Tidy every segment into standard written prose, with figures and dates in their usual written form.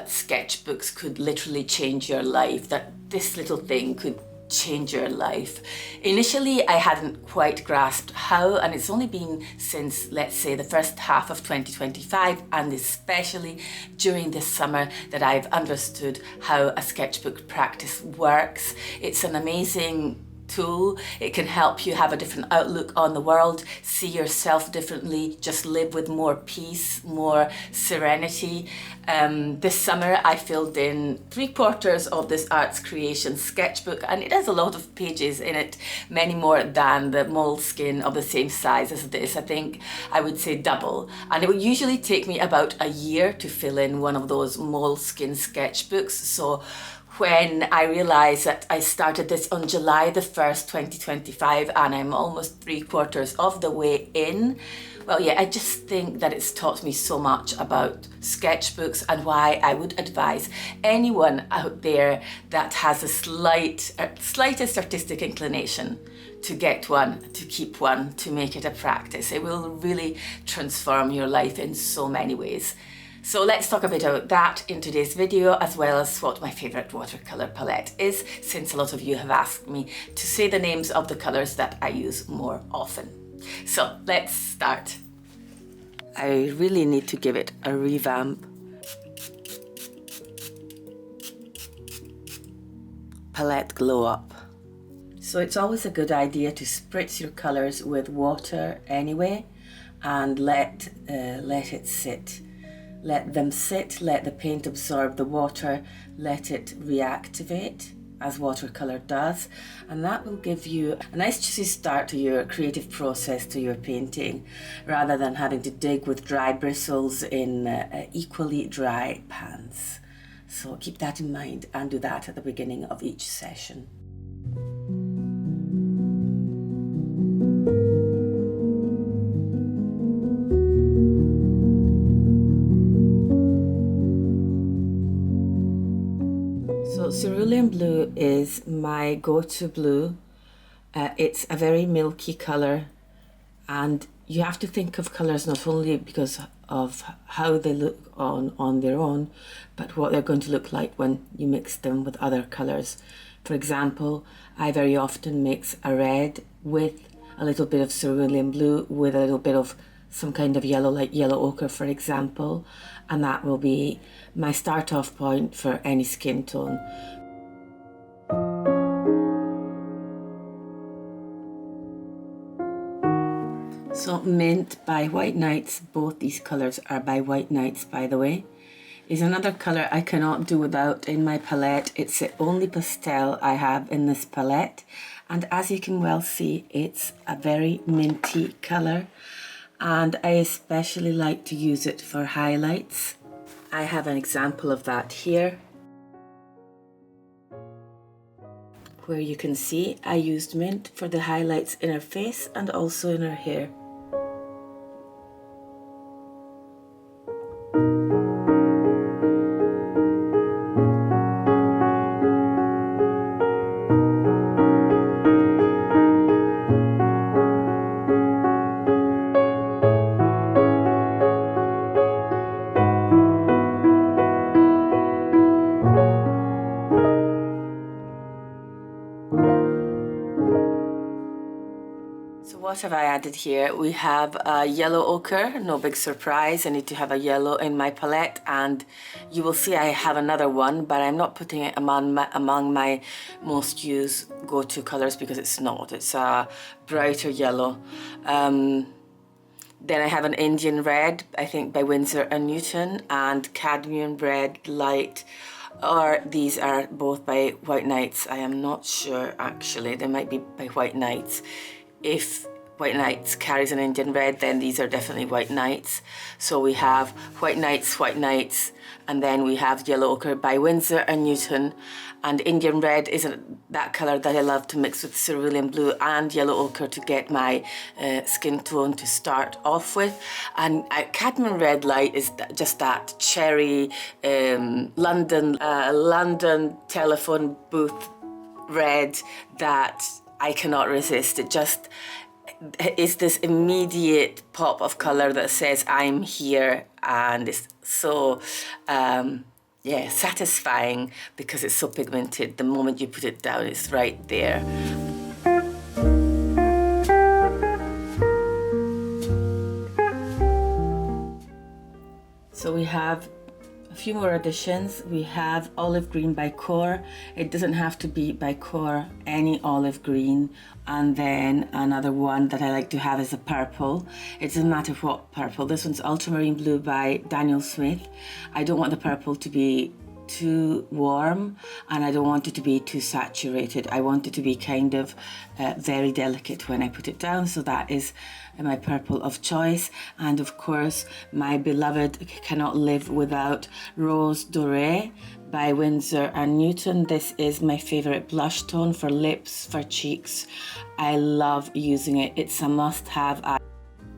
that sketchbooks could literally change your life, that this little thing could change your life. Initially, I hadn't quite grasped how, and it's only been since, let's say, the first half of 2025, and especially during this summer, that I've understood how a sketchbook practice works. It's an amazing tool. It can help you have a different outlook on the world, see yourself differently, just live with more peace, more serenity. This summer I filled in 3/4 of this arts creation sketchbook, and it has a lot of pages in it, many more than the moleskin of the same size as this. I think I would say double, and it would usually take me about a year to fill in one of those moleskin sketchbooks. So when I realised that I started this on July the 1st, 2025, and I'm almost 3/4 of the way in, well, yeah, I just think that it's taught me so much about sketchbooks and why I would advise anyone out there that has a slightest artistic inclination to get one, to keep one, to make it a practice. It will really transform your life in so many ways. So let's talk a bit about that in today's video, as well as what my favourite watercolour palette is, since a lot of you have asked me to say the names of the colours that I use more often. So let's start. I really need to give it a revamp. Palette glow up. So it's always a good idea to spritz your colours with water anyway, and let it sit. Let them sit, let the paint absorb the water, let it reactivate as watercolour does, and that will give you a nice juicy start to your creative process, to your painting, rather than having to dig with dry bristles in equally dry pans. So keep that in mind and do that at the beginning of each session. So cerulean blue is my go-to blue. It's a very milky colour, and you have to think of colours not only because of how they look on their own, but what they're going to look like when you mix them with other colours. For example, I very often mix a red with a little bit of cerulean blue with a little bit of some kind of yellow, like yellow ochre, for example, and that will be my start off point for any skin tone. So Mint by White Nights, both these colours are by White Nights, by the way, is another colour I cannot do without in my palette. It's the only pastel I have in this palette, and as you can well see, it's a very minty colour, and I especially like to use it for highlights. I have an example of that here, where you can see I used Mint for the highlights in her face and also in her hair. What have I added here? We have a yellow ochre, no big surprise. I need to have a yellow in my palette, and you will see I have another one, but I'm not putting it among my most used go-to colours because it's not. It's a brighter yellow. Then I have an Indian red, I think by Winsor & Newton, and cadmium red light, or these are both by White Nights. I am not sure actually, they might be by White Nights. If White Nights carries an Indian red, then these are definitely White Nights. So we have White Nights, and then we have yellow ochre by Winsor & Newton, and Indian red is that colour that I love to mix with cerulean blue and yellow ochre to get my skin tone to start off with. And cadmium red light is just that cherry London telephone booth red that I cannot resist. It just is this immediate pop of colour that says I'm here, and it's so yeah, satisfying because it's so pigmented. The moment you put it down, it's right there. So we have a few more additions. We have olive green by Core. It doesn't have to be by Core, any olive green. And then another one that I like to have is a purple. It doesn't matter what purple. This one's ultramarine blue by Daniel Smith. I don't want the purple to be too warm, and I don't want it to be too saturated. I want it to be kind of very delicate when I put it down, so that is my purple of choice. And of course, my beloved cannot live without Rose Doré by Winsor & Newton. This is my favorite blush tone for lips, for cheeks. I love using it. It's a must-have.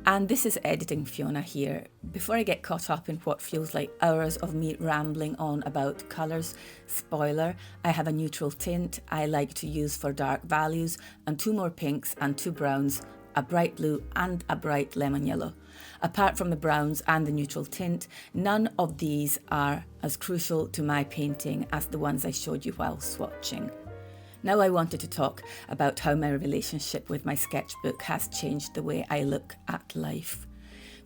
And this is Editing Fiona here. Before I get caught up in what feels like hours of me rambling on about colours, spoiler, I have a neutral tint I like to use for dark values, and 2 more pinks and 2 browns, a bright blue and a bright lemon yellow. Apart from the browns and the neutral tint, none of these are as crucial to my painting as the ones I showed you while swatching. Now I wanted to talk about how my relationship with my sketchbook has changed the way I look at life.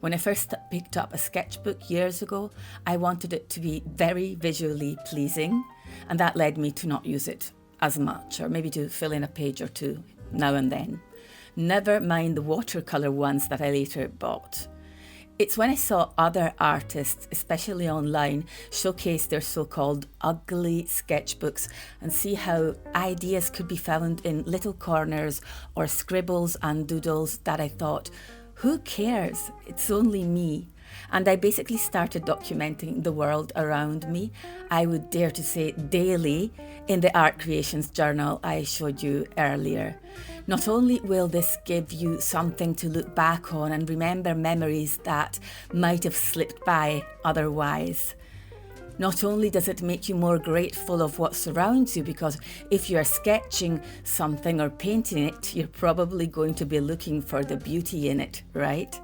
When I first picked up a sketchbook years ago, I wanted it to be very visually pleasing, and that led me to not use it as much, or maybe to fill in a page or 2 now and then. Never mind the watercolor ones that I later bought. It's when I saw other artists, especially online, showcase their so-called ugly sketchbooks and see how ideas could be found in little corners or scribbles and doodles that I thought, who cares? It's only me. And I basically started documenting the world around me, I would dare to say daily, in the art creations journal I showed you earlier. Not only will this give you something to look back on and remember memories that might have slipped by otherwise, not only does it make you more grateful of what surrounds you, because if you're sketching something or painting it, you're probably going to be looking for the beauty in it, right?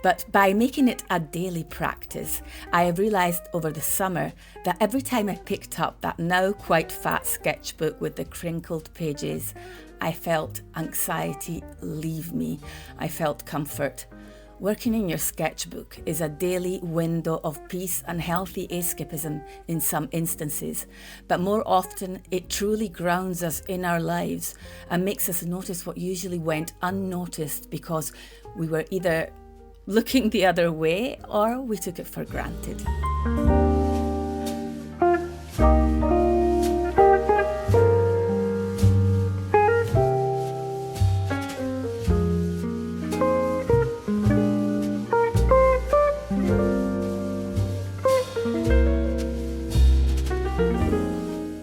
But by making it a daily practice, I have realised over the summer that every time I picked up that now quite fat sketchbook with the crinkled pages, I felt anxiety leave me. I felt comfort. Working in your sketchbook is a daily window of peace and healthy escapism in some instances, but more often it truly grounds us in our lives and makes us notice what usually went unnoticed because we were either looking the other way or we took it for granted.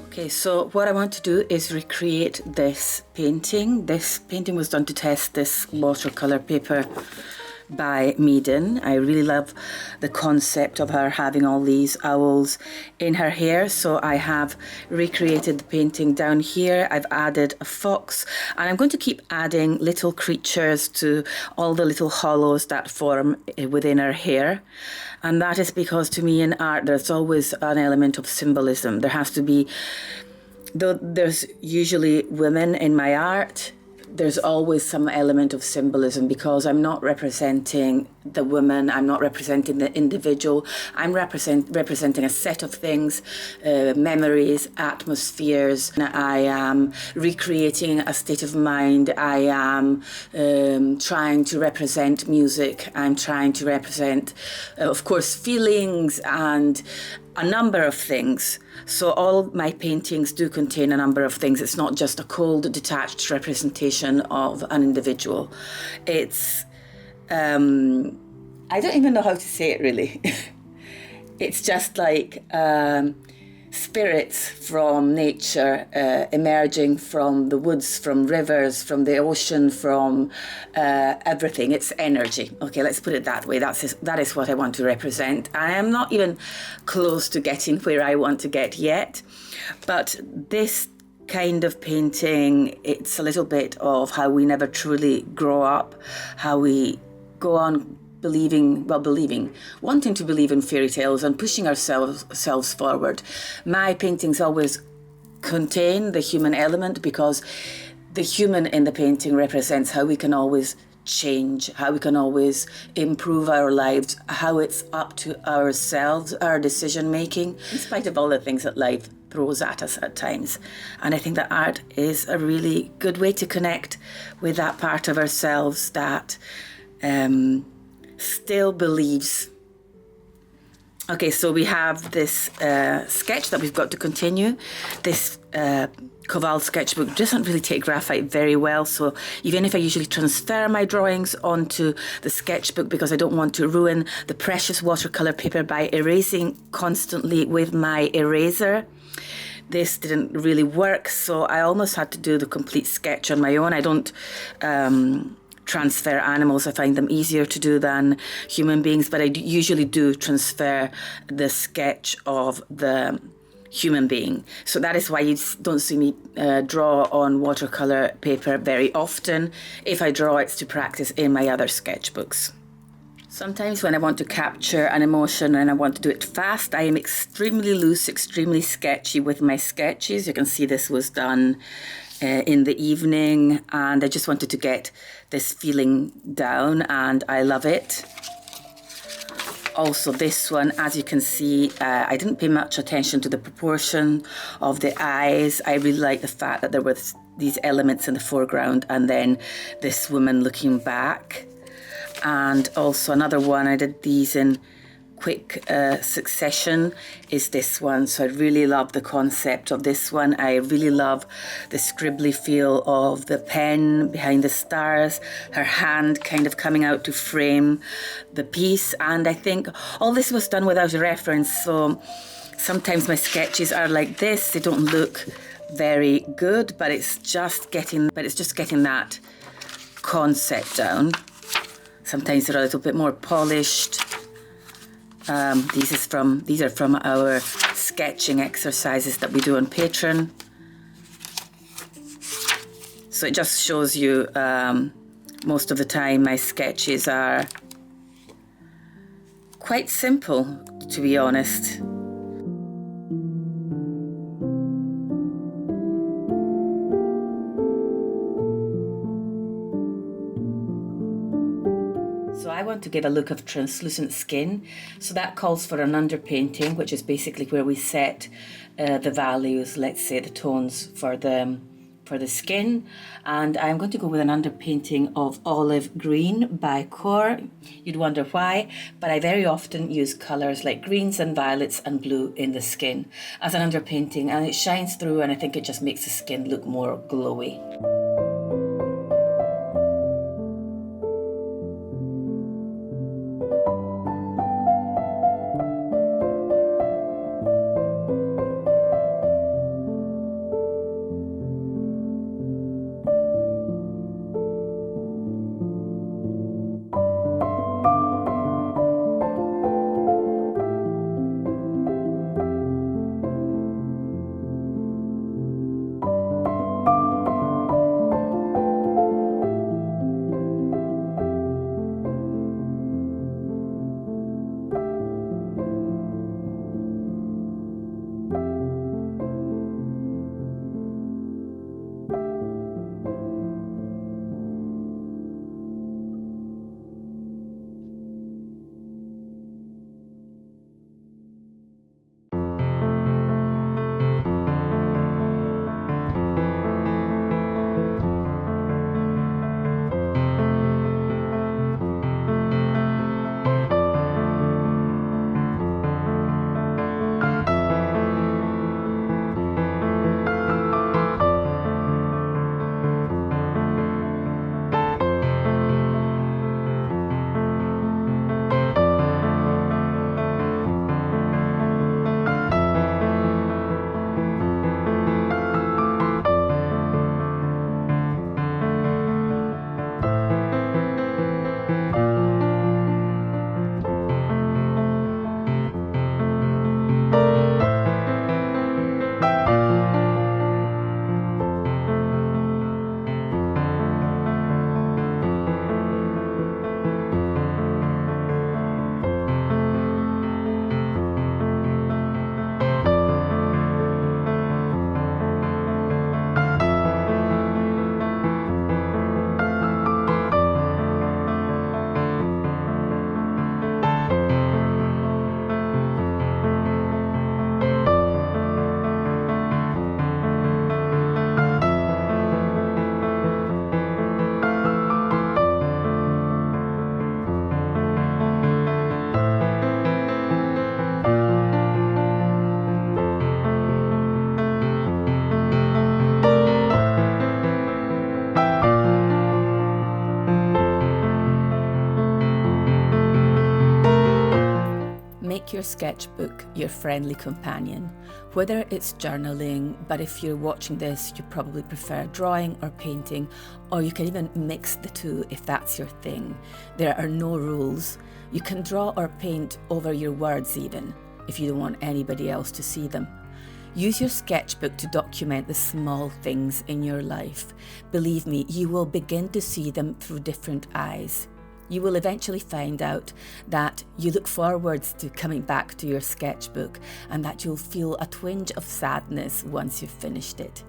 Okay, so what I want to do is recreate this painting. This painting was done to test this watercolor paper by Meaden. I really love the concept of her having all these owls in her hair, so I have recreated the painting down here. I've added a fox, and I'm going to keep adding little creatures to all the little hollows that form within her hair. And that is because to me in art there's always an element of symbolism. There has to be, though there's usually women in my art, there's always some element of symbolism because I'm not representing the woman, I'm not representing the individual, I'm representing a set of things, memories, atmospheres. I am recreating a state of mind, I am trying to represent music, I'm trying to represent, of course, feelings and a number of things. So all my paintings do contain a number of things. It's not just a cold, detached representation of an individual. It's, I don't even know how to say it really. It's just like spirits from nature emerging from the woods, from rivers, from the ocean, from everything. It's energy. Okay, let's put it that way. That is what I want to represent. I am not even close to getting where I want to get yet, but this kind of painting, it's a little bit of how we never truly grow up, how we go on wanting to believe in fairy tales and pushing ourselves forward. My paintings always contain the human element, because the human in the painting represents how we can always change, how we can always improve our lives, how it's up to ourselves, our decision making, in spite of all the things that life throws at us at times. And I think that art is a really good way to connect with that part of ourselves that still believes. Okay, so we have this sketch that we've got to continue. This Koval sketchbook doesn't really take graphite very well, so even if I usually transfer my drawings onto the sketchbook, because I don't want to ruin the precious watercolor paper by erasing constantly with my eraser, this didn't really work, so I almost had to do the complete sketch on my own. I don't transfer animals. I find them easier to do than human beings, but I usually do transfer the sketch of the human being. So that is why you don't see me draw on watercolor paper very often. If I draw, it's to practice in my other sketchbooks. Sometimes when I want to capture an emotion and I want to do it fast, I am extremely loose, extremely sketchy with my sketches. You can see this was done in the evening, and I just wanted to get this feeling down, and I love it. Also this one, as you can see, I didn't pay much attention to the proportion of the eyes. I really like the fact that there were these elements in the foreground and then this woman looking back. And also another one, I did these in quick succession, is this one. So I really love the concept of this one. I really love the scribbly feel of the pen behind the stars, her hand kind of coming out to frame the piece. And I think all this was done without a reference, so sometimes my sketches are like this. They don't look very good, but it's just getting that concept down. Sometimes they're a little bit more polished. These are from our sketching exercises that we do on Patreon. So it just shows you most of the time my sketches are quite simple, to be honest. So I want to give a look of translucent skin. So that calls for an underpainting, which is basically where we set the values, let's say the tones for the skin. And I'm going to go with an underpainting of olive green by Core. You'd wonder why, but I very often use colours like greens and violets and blue in the skin as an underpainting, and it shines through, and I think it just makes the skin look more glowy. make your sketchbook your friendly companion, whether it's journaling, but if you're watching this, you probably prefer drawing or painting, or you can even mix the two if that's your thing. There are no rules. You can draw or paint over your words even, if you don't want anybody else to see them. Use your sketchbook to document the small things in your life. Believe me, you will begin to see them through different eyes. You will eventually find out that you look forwards to coming back to your sketchbook and that you'll feel a twinge of sadness once you've finished it.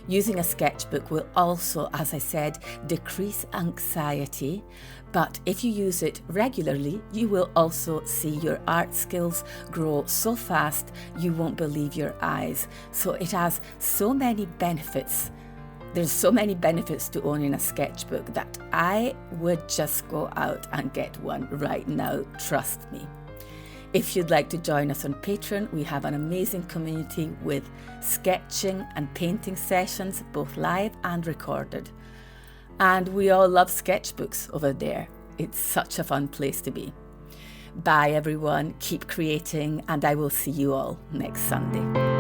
Using a sketchbook will also, as I said, decrease anxiety, but if you use it regularly, you will also see your art skills grow so fast you won't believe your eyes. So it has so many benefits. There's so many benefits to owning a sketchbook that I would just go out and get one right now, trust me. If you'd like to join us on Patreon, we have an amazing community with sketching and painting sessions, both live and recorded. And we all love sketchbooks over there. It's such a fun place to be. Bye everyone, keep creating, and I will see you all next Sunday.